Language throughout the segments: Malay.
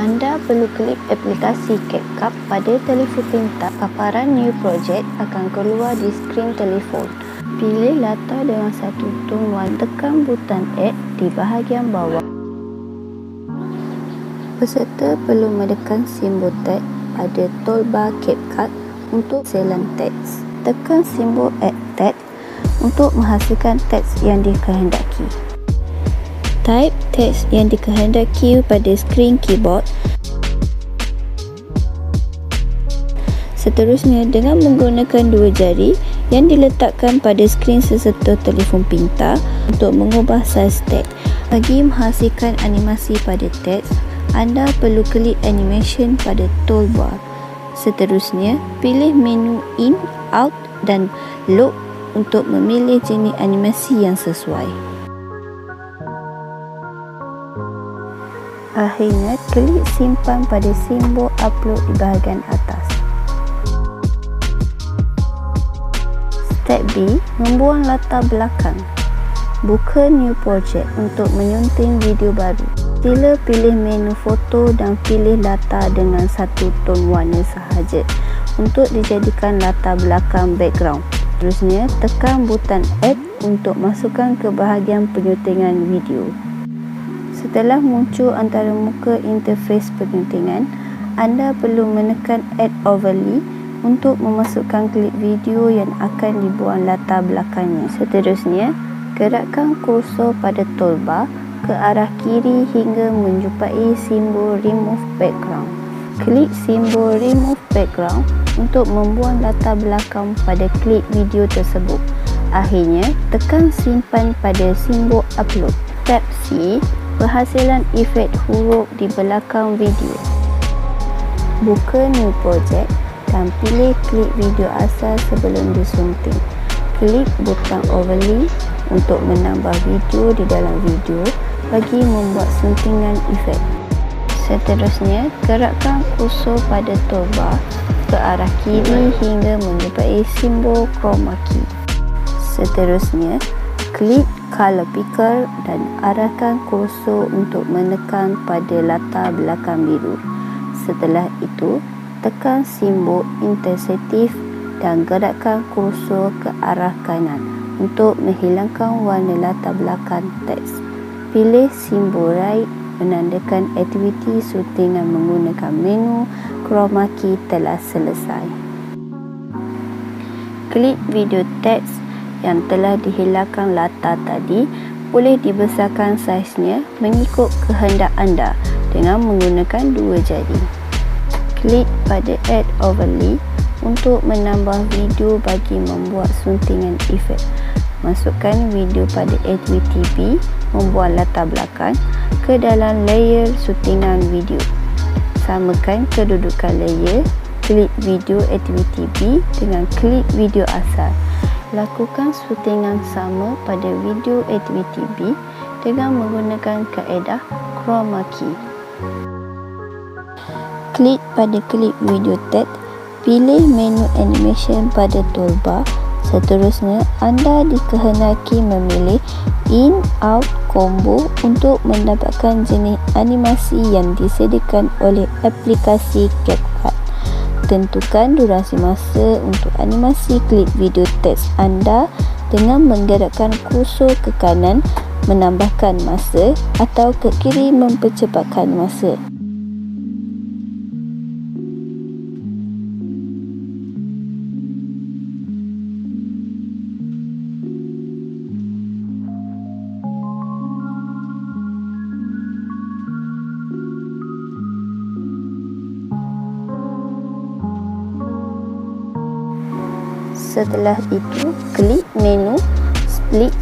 Anda perlu klik aplikasi Capcut pada telefon pintar. Paparan New Project akan keluar di skrin telefon. Pilih latar dengan satu tone warna. Tekan butang Add di bahagian bawah. Peserta perlu menekan simbol tag pada toolbar Capcut untuk selan teks. Tekan simbol Add Tag untuk menghasilkan teks yang dikehendaki. Type teks yang dikehendaki pada skrin keyboard. Seterusnya, dengan menggunakan dua jari yang diletakkan pada skrin serta telefon pintar untuk mengubah saiz teks. Bagi menghasilkan animasi pada teks, anda perlu klik animation pada toolbar. Seterusnya, pilih menu In, Out dan Load untuk memilih jenis animasi yang sesuai. Akhirnya, klik simpan pada simbol upload di bahagian atas. Step B, membuang latar belakang. Buka New Project untuk menyunting video baru. Sila pilih menu foto dan pilih latar dengan satu tone warna sahaja untuk dijadikan latar belakang background. Terusnya, tekan butang Add untuk masukkan ke bahagian penyuntingan video. Setelah muncul antara muka interface penyuntingan, anda perlu menekan Add Overlay untuk memasukkan klip video yang akan dibuang latar belakangnya. Seterusnya, gerakkan kursor pada toolbar ke arah kiri hingga menjumpai simbol Remove Background. Klik simbol Remove Background untuk membuang latar belakang pada klip video tersebut. Akhirnya, tekan simpan pada simbol Upload. Step C, penghasilan efek huruf di belakang video. Buka New Project dan pilih klip video asal sebelum disunting. Klik butang Overlay untuk menambah video di dalam video bagi membuat suntingan efek. Seterusnya, gerakkan kursor pada toolbar ke arah kiri hingga menjumpai simbol chroma key. Seterusnya, klik Color Picker dan arahkan kursor untuk menekan pada latar belakang biru. Setelah itu, tekan simbol Intersective dan gerakkan kursor ke arah kanan untuk menghilangkan warna latar belakang teks. Pilih simbol right menandakan aktiviti suntingan menggunakan menu chroma key telah selesai. Klik video teks yang telah dihilangkan latar tadi boleh dibesarkan saiznya mengikut kehendak anda dengan menggunakan dua jari. Klik pada Add Overlay untuk menambah video bagi membuat suntingan efek. Masukkan video pada aktiviti B, membuat latar belakang, ke dalam layer suntingan video. Samakan kedudukan layer, klik video aktiviti B dengan klik video asal. Lakukan suntingan sama pada video aktiviti B dengan menggunakan kaedah chroma key. Klik pada klip video tag, pilih menu animation pada toolbar. Seterusnya, anda dikehendaki memilih In, Out, Combo untuk mendapatkan jenis animasi yang disediakan oleh aplikasi Capcut. Tentukan durasi masa untuk animasi klip video teks anda dengan menggerakkan kursor ke kanan menambahkan masa atau ke kiri mempercepatkan masa. Setelah itu, klik menu Split,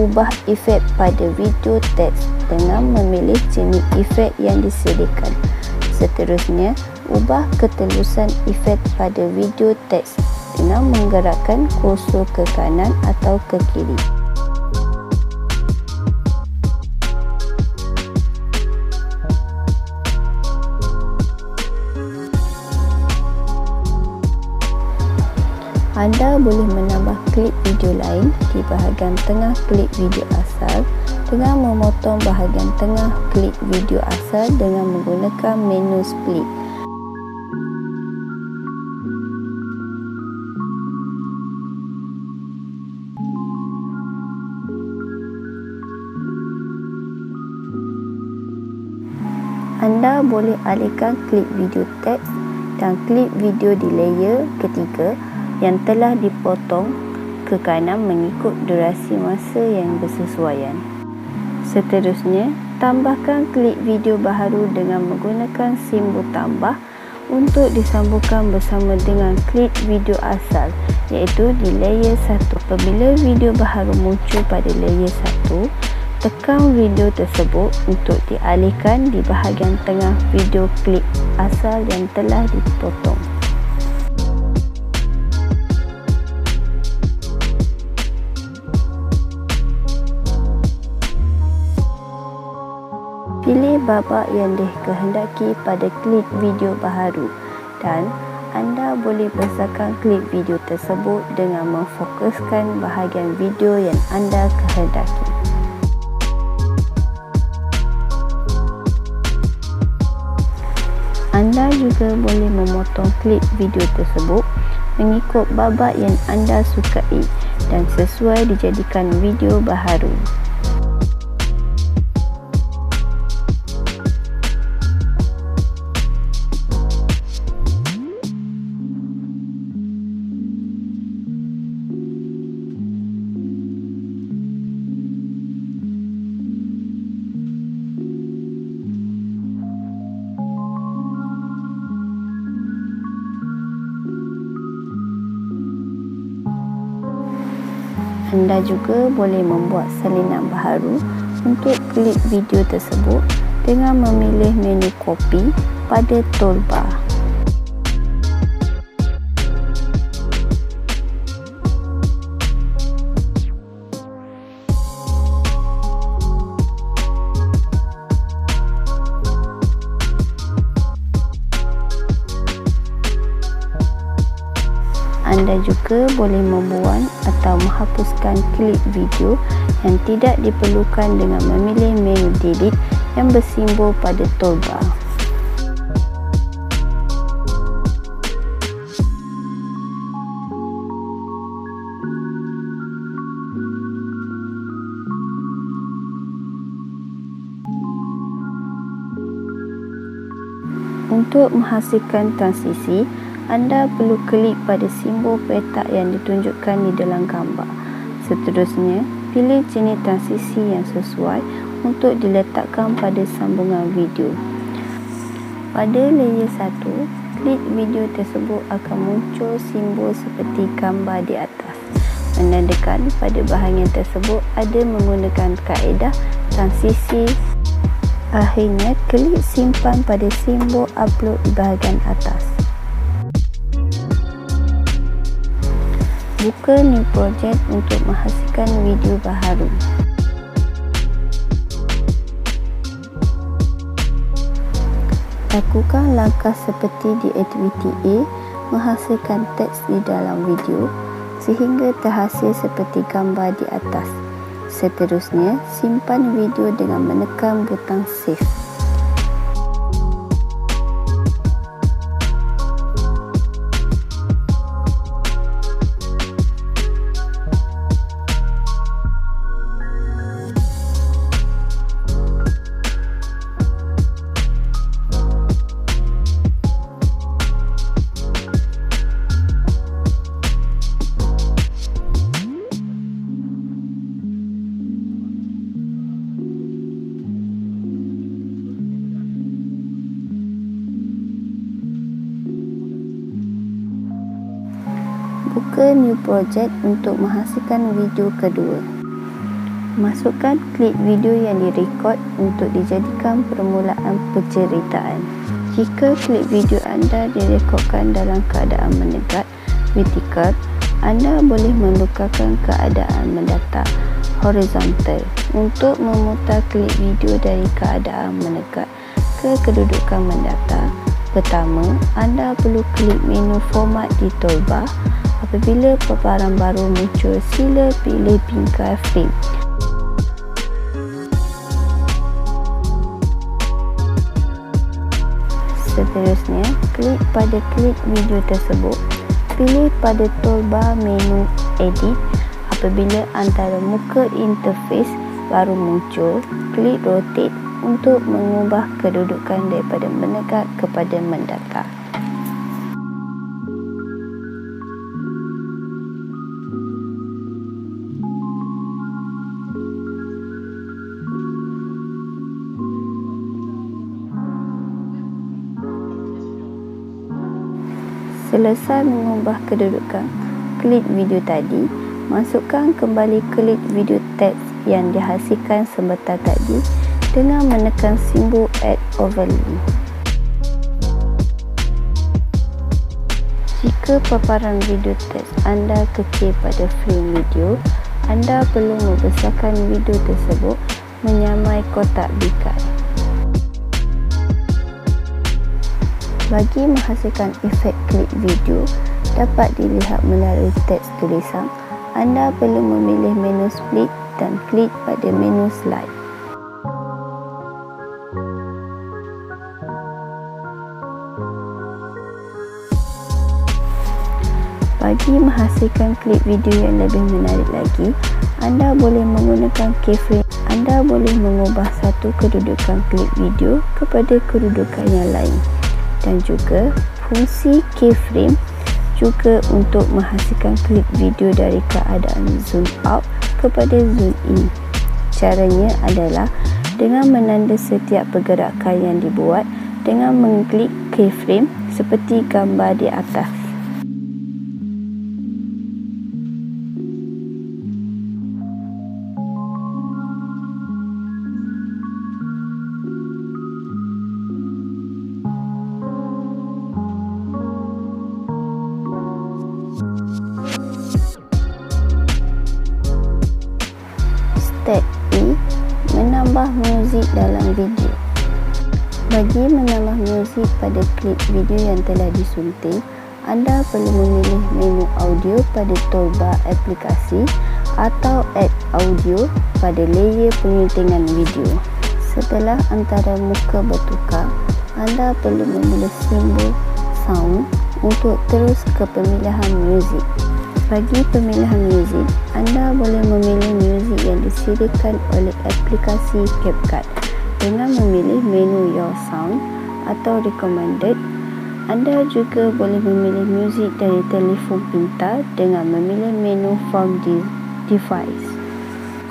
ubah efek pada video teks dengan memilih jenis efek yang disediakan. Seterusnya, ubah ketelusan efek pada video teks dengan menggerakkan kursor ke kanan atau ke kiri. Anda boleh menambah klip video lain di bahagian tengah klip video asal Dengan memotong bahagian tengah klip video asal dengan menggunakan menu split. Anda boleh alihkan klip video teks dan klip video di layer ketiga yang telah dipotong ke kanan mengikut durasi masa yang bersesuaian. Seterusnya, tambahkan klip video baharu dengan menggunakan simbol tambah untuk disambungkan bersama dengan klip video asal, iaitu di layer 1. Apabila video baharu muncul pada layer 1, tekan video tersebut untuk dialihkan di bahagian tengah video klip asal yang telah dipotong. Pilih babak yang dikehendaki pada klip video baharu dan anda boleh besarkan klip video tersebut dengan memfokuskan bahagian video yang anda kehendaki. Anda juga boleh memotong klip video tersebut mengikut babak yang anda sukai dan sesuai dijadikan video baharu. Anda juga boleh membuat salinan baharu untuk klip video tersebut dengan memilih menu copy pada toolbar. Anda juga boleh membuang atau menghapuskan klip video yang tidak diperlukan dengan memilih menu delete yang bersimbol pada toolbar. Untuk menghasilkan transisi, anda perlu klik pada simbol petak yang ditunjukkan di dalam gambar. Seterusnya, pilih jenis transisi yang sesuai untuk diletakkan pada sambungan video. Pada layer 1, klip video tersebut akan muncul simbol seperti gambar di atas, menandakan pada bahagian tersebut ada menggunakan kaedah transisi. Akhirnya, klik simpan pada simbol upload di bahagian atas. Buka new project untuk menghasilkan video baharu. Lakukan langkah seperti di aktiviti A, menghasilkan teks di dalam video sehingga terhasil seperti gambar di atas. Seterusnya, simpan video dengan menekan butang save. Buka new project untuk menghasilkan video kedua. Masukkan klip video yang direkod untuk dijadikan permulaan penceritaan. Jika klip video anda direkodkan dalam keadaan menegak vertikal, anda boleh menukarkan keadaan mendatar horizontal untuk memutar klip video dari keadaan menegak ke kedudukan mendatar. Pertama, anda perlu klik menu format di toolbar. Apabila paparan baru muncul, sila pilih bingkai frame. Seterusnya, klik pada klip video tersebut. Pilih pada toolbar menu Edit. Apabila antara muka interface baru muncul, klik Rotate untuk mengubah kedudukan daripada menegak kepada mendatar. Selesai mengubah kedudukan klip video tadi, masukkan kembali klip video teks yang dihasilkan sebentar tadi dengan menekan simbol Add Overlay. Jika paparan video teks anda kecil pada frame video, anda perlu membesarkan video tersebut menyamai kotak bingkai. Bagi menghasilkan efek klip video dapat dilihat melalui teks tulisan, anda perlu memilih menu Split dan klik pada menu Slide. Bagi menghasilkan klip video yang lebih menarik lagi, anda boleh menggunakan keyframe. Anda boleh mengubah satu kedudukan klip video kepada kedudukan yang lain. Dan juga fungsi keyframe juga untuk menghasilkan klip video dari keadaan zoom out kepada zoom in. Caranya adalah dengan menanda setiap pergerakan yang dibuat dengan mengklik keyframe seperti gambar di atas. Step E. Menambah muzik dalam video. Bagi menambah muzik pada klip video yang telah disunting, anda perlu memilih menu audio pada toolbar aplikasi atau add audio pada layer penyuntingan video. Setelah antara muka bertukar, anda perlu memilih simbol sound untuk terus ke pemilihan muzik. Bagi pemilihan muzik, anda boleh memilih muzik yang disediakan oleh aplikasi Capcut dengan memilih menu Your Sound atau Recommended. Anda juga boleh memilih muzik dari telefon pintar dengan memilih menu From Device.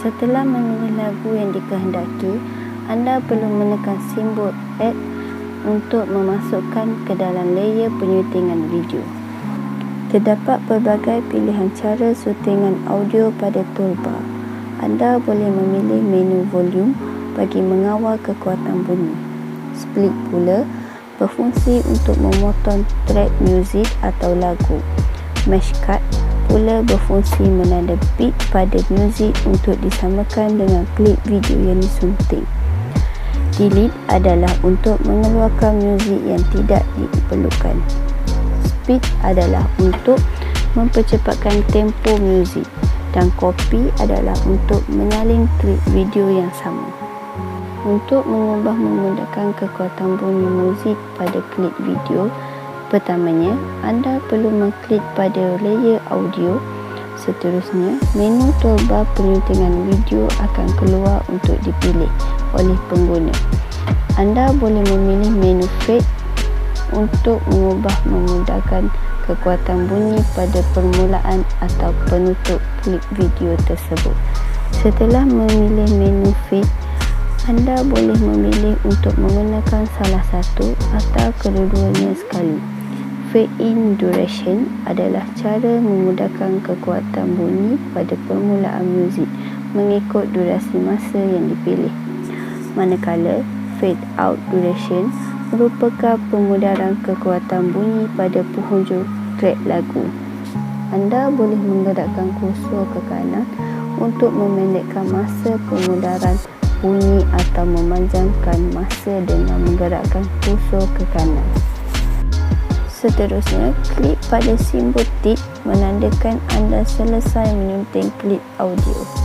Setelah memilih lagu yang dikehendaki, anda perlu menekan simbol Add untuk memasukkan ke dalam layer penyuntingan video. Terdapat pelbagai pilihan cara syutingan audio pada toolbar. Anda boleh memilih menu volume bagi mengawal kekuatan bunyi. Split pula berfungsi untuk memotong track muzik atau lagu. Mesh cut pula berfungsi menanda beat pada muzik untuk disamakan dengan klip video yang disunting. Delete adalah untuk mengeluarkan muzik yang tidak diperlukan. Speed adalah untuk mempercepatkan tempo muzik dan copy adalah untuk menyalin klip video yang sama. Untuk mengubah menggunakan kekuatan bunyi muzik pada klip video, pertamanya anda perlu mengklik pada layer audio. Seterusnya, menu toolbar penyuntingan video akan keluar untuk dipilih oleh pengguna. Anda boleh memilih menu Fade untuk mengubah memudahkan kekuatan bunyi pada permulaan atau penutup klip video tersebut. Setelah memilih menu Fade, anda boleh memilih untuk menggunakan salah satu atau kedua-duanya sekali. Fade in duration adalah cara memudahkan kekuatan bunyi pada permulaan muzik mengikut durasi masa yang dipilih. Manakala fade out duration merupakan pemudaran kekuatan bunyi pada penghujung track lagu. Anda boleh menggerakkan kursor ke kanan untuk memendekkan masa pemudaran bunyi atau memanjangkan masa dengan menggerakkan kursor ke kanan. Seterusnya, klik pada simbol tick menandakan anda selesai menyunting klip audio.